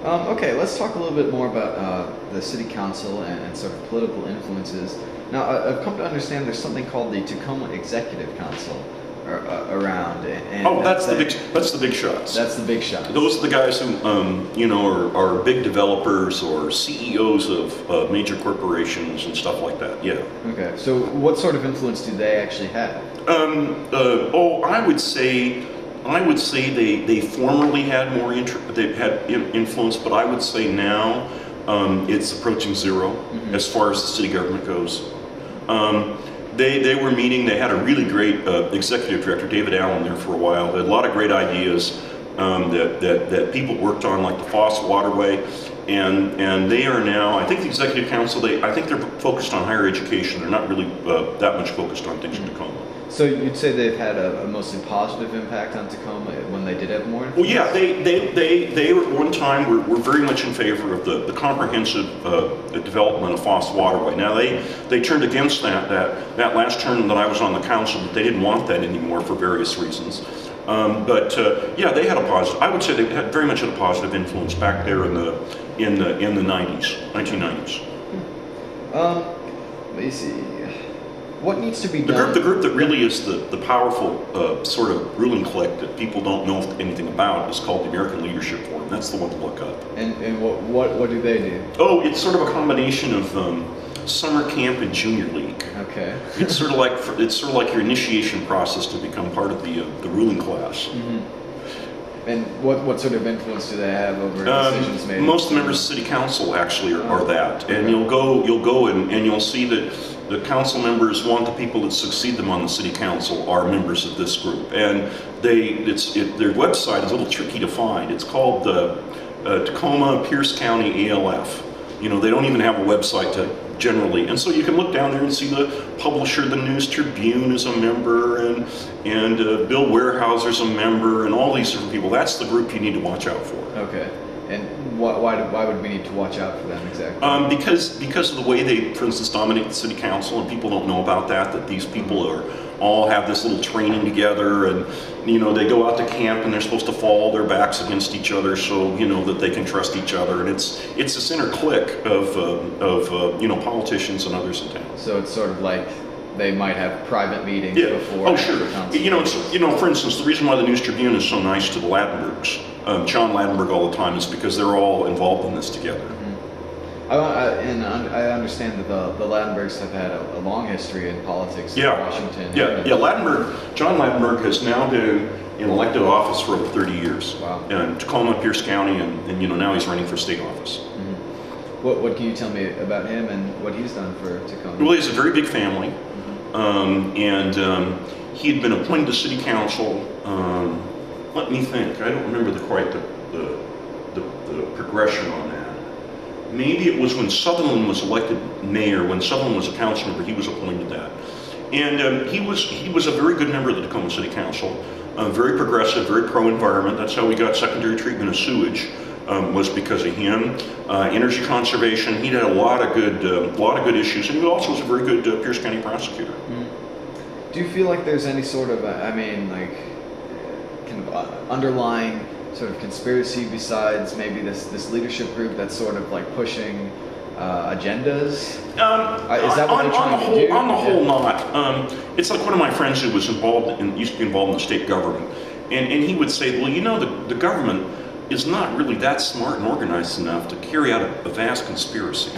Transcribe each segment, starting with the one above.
Okay, let's talk a little bit more about the city council and sort of political influences. Now, I've come to understand there's something called the Tacoma Executive Council around. And oh, that's the big shots. That's the big shots. Those are the guys who, are big developers or CEOs of major corporations and stuff like that. Yeah. Okay. So, what sort of influence do they actually have? I would say they formerly had more influence, but I would say now it's approaching zero as far as the city government goes. They were meeting. They had a really great executive director, David Allen, there for a while. They had a lot of great ideas that people worked on, like the Foss Waterway, and they are now. I think the executive council. I think they're focused on higher education. They're not really that much focused on things in Tacoma. So you'd say they've had a mostly positive impact on Tacoma when they did have more influence? Well, yeah, they were, at one time were very much in favor of the comprehensive development of Foss Waterway. Now they turned against that last term that I was on the council, but they didn't want that anymore for various reasons. Yeah, they had a positive. I would say they had very much a positive influence back there in the 1990s. Let me see. What needs to be done? The group that really is the powerful sort of ruling clique that people don't know anything about is called the American Leadership Forum. That's the one to look up. And what do they do? Oh, it's sort of a combination of summer camp and junior league. Okay. It's sort of like your initiation process to become part of the ruling class. Mm-hmm. And what sort of influence do they have over decisions made? Most of the members of the city council actually are that, and you'll go and you'll see that the council members want the people that succeed them on the city council are members of this group, and their website is a little tricky to find. It's called the Tacoma Pierce County ALF. You know, they don't even have a website generally, and so you can look down there and see the publisher, the News Tribune, is a member, and Bill Weyerhaeuser's a member, and all these different people. That's the group you need to watch out for. Okay. And why would we need to watch out for them exactly? Because of the way they, for instance, dominate the city council, and people don't know about that these people all have this little training together, and they go out to camp and they're supposed to fall their backs against each other so that they can trust each other, and it's this inner clique of politicians and others in town. So it's sort of like they might have private meetings before. Oh, sure. For instance, the reason why the News Tribune is so nice to the Ladenburgs, John Ladenburg all the time, is because they're all involved in this together. Mm-hmm. I understand that the Ladenburgs have had a long history in politics in Washington. John Ladenburg has now been in elected office for over 30 years. Wow. In Tacoma, Pierce County, and now he's running for state office. Mm-hmm. What can you tell me about him and what he's done for Tacoma? Well, he has a very big family. He had been appointed to city council. Let me think. I don't remember the progression on that. Maybe it was when Sutherland was elected mayor. When Sutherland was a council member, he was appointed that, and he was a very good member of the Tacoma City Council. Very progressive, very pro-environment. That's how we got secondary treatment of sewage. Was because of him. Energy conservation. He had a lot of good issues, and he also was a very good Pierce County prosecutor. Mm-hmm. Do you feel like there's any sort of, underlying sort of conspiracy besides maybe this leadership group that's sort of like pushing agendas? Is that what they're trying to do? On the whole, not. It's like one of my friends who was used to be involved in the state government, and he would say, well, the government is not really that smart and organized enough to carry out a vast conspiracy.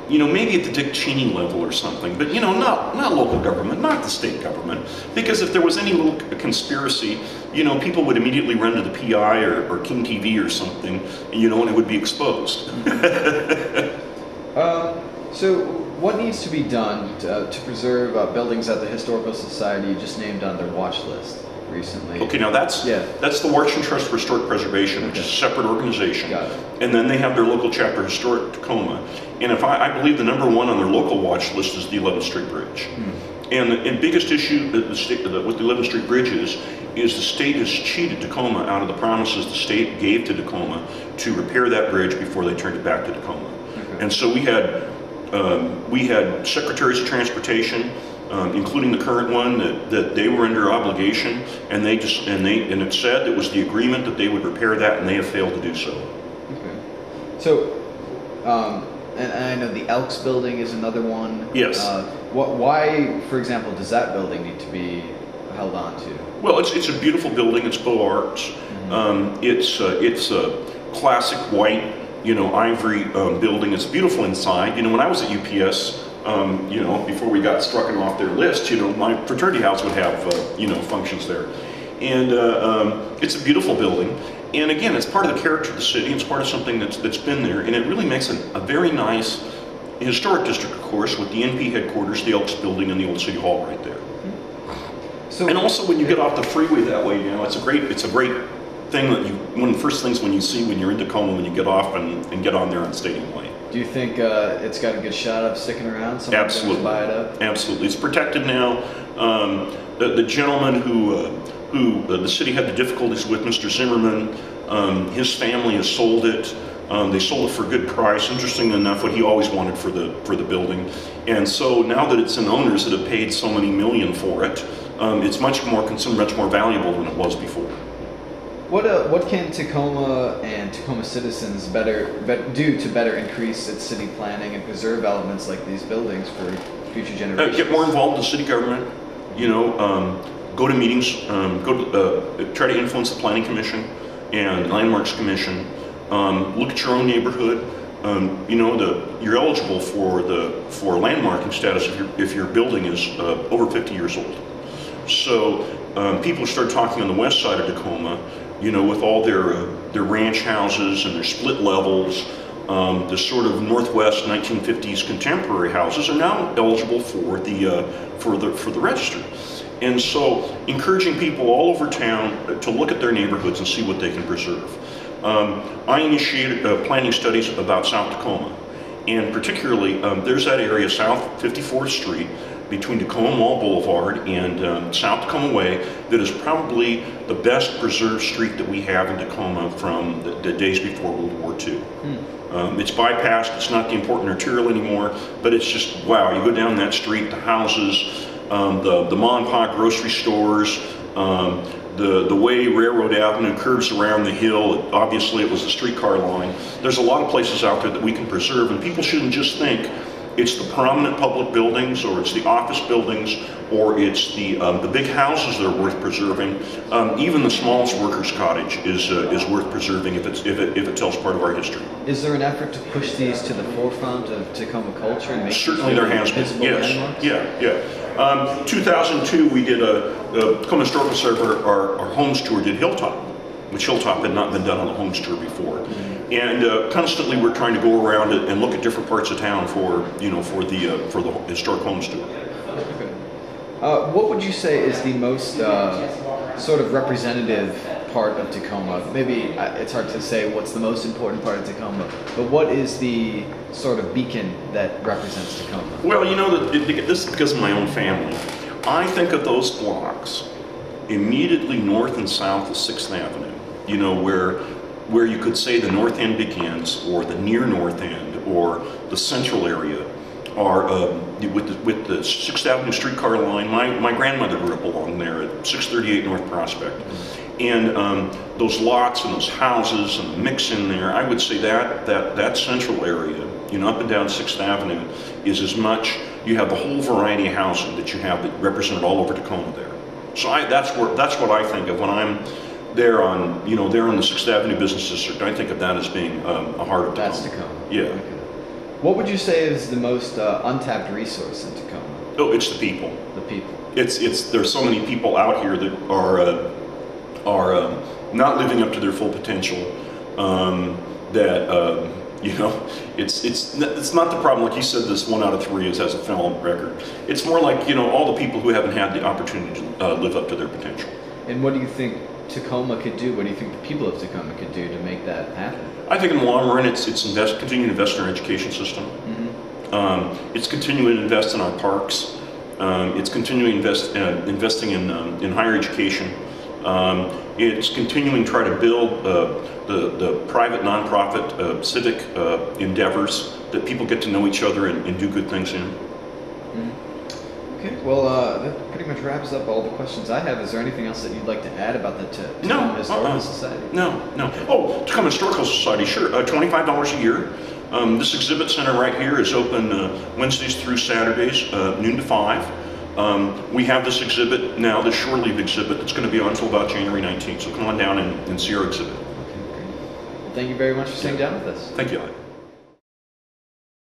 Maybe at the Dick Cheney level or something, but not local government, not the state government, because if there was any little conspiracy, people would immediately run to the PI or King TV or something, and it would be exposed. So what needs to be done to preserve buildings that the Historical Society just named on their watch list recently? Okay, now that's the Washington Trust for Historic Preservation, which is a separate organization. Got it. And then they have their local chapter, Historic Tacoma. And I believe the number one on their local watch list is the 11th Street Bridge. And the biggest issue that with the 11th Street Bridge is the state has cheated Tacoma out of the promises the state gave to Tacoma to repair that bridge before they turned it back to Tacoma. Okay. And so we had secretaries of transportation, including the current one, that they were under obligation, and it said it was the agreement that they would repair that, and they have failed to do so. So, and I know the Elks building is another one. Yes. Why, for example, does that building need to be held on to? Well, it's a beautiful building. It's Beaux Arts. It's a classic white, ivory building. It's beautiful inside. When I was at UPS, before we got struck off their list, my fraternity house would have, functions there. And it's a beautiful building. And again, it's part of the character of the city. It's part of something that's been there. And it really makes a very nice historic district, of course, with the NP headquarters, the Elks building, and the old city hall right there. So, and also when you get off the freeway that way, it's a great thing that one of the first things when you're in Tacoma, when you get off and get on there on Stadium Way. Do you think it's got a good shot of sticking around? Someone Absolutely. Buy it up? Absolutely. It's protected now. The gentleman who the city had the difficulties with, Mr. Zimmerman, his family has sold it. They sold it for a good price. Interestingly enough, what he always wanted for the building. And so now that it's in owners that have paid so many million for it, it's much more valuable than it was before. What can Tacoma and Tacoma citizens do to better increase its city planning and preserve elements like these buildings for future generations? Get more involved in city government. Go to meetings. Try to influence the Planning Commission and Landmarks Commission. Look at your own neighborhood. You're eligible for landmarking status if your building is over 50 years old. So people start talking on the west side of Tacoma, with all their ranch houses and their split levels. The sort of Northwest 1950s contemporary houses are now eligible for the register. And so encouraging people all over town to look at their neighborhoods and see what they can preserve. I initiated planning studies about South Tacoma, and particularly there's that area, South 54th Street, between Tacoma Mall Boulevard and South Tacoma Way, that is probably the best preserved street that we have in Tacoma from the days before World War II. It's bypassed, it's not the important arterial anymore, but it's just, wow, you go down that street, the houses, the mom and pop grocery stores, the way Railroad Avenue curves around the hill. Obviously it was the streetcar line. There's a lot of places out there that we can preserve, and people shouldn't just think it's the prominent public buildings, or it's the office buildings, or it's the big houses that are worth preserving. Even the smallest worker's cottage is worth preserving if it tells part of our history. Is there an effort to push these to the forefront of Tacoma culture and make certainly there has been. Yes, landmarks? yeah. 2002 we did Tacoma Historical Society, our homes tour did Hilltop, which Hilltop had not been done on the homes tour before. And constantly we're trying to go around it and look at different parts of town for the historic homes tour. Okay. What would you say is the most sort of representative part of Tacoma? Maybe it's hard to say what's the most important part of Tacoma, but what is the sort of beacon that represents Tacoma? Well, this is because of my own family. I think of those blocks immediately north and south of 6th Avenue, where you could say the north end begins, or the near north end, or the central area, are with the 6th Avenue streetcar line. My grandmother grew up along there at 638 North Prospect. And those lots and those houses and the mix in there, I would say that central area, up and down 6th Avenue, is as much, you have the whole variety of housing that you have that represented all over Tacoma there. So that's what I think of when I'm there on the 6th Avenue Business District. I think of that as being a heart of Tacoma. That's Tacoma. Yeah. Okay. What would you say is the most untapped resource in Tacoma? Oh, it's the people. The people. There's so many people out here that are not living up to their full potential. It's not the problem. Like you said, this 1 out of 3 has a felon record. It's more like all the people who haven't had the opportunity to live up to their potential. And what do you think Tacoma could do? What do you think the people of Tacoma could do to make that happen? I think in the long run, it's continue to invest in our education system. It's continuing to invest in our parks. It's continuing investing in higher education. It's continuing to try to build the private, nonprofit, civic endeavors that people get to know each other and do good things in. Okay, well, that pretty much wraps up all the questions I have. Is there anything else that you'd like to add about the Tacoma Historical Society? No. Oh, Tacoma Historical Society, sure. $25 a year. This exhibit center right here is open Wednesdays through Saturdays, noon to 5. We have this exhibit now, the Shore Leave exhibit, that's going to be on until about January 19th. So come on down and see our exhibit. Okay, great. Well, thank you very much for sitting down with us. Thank you.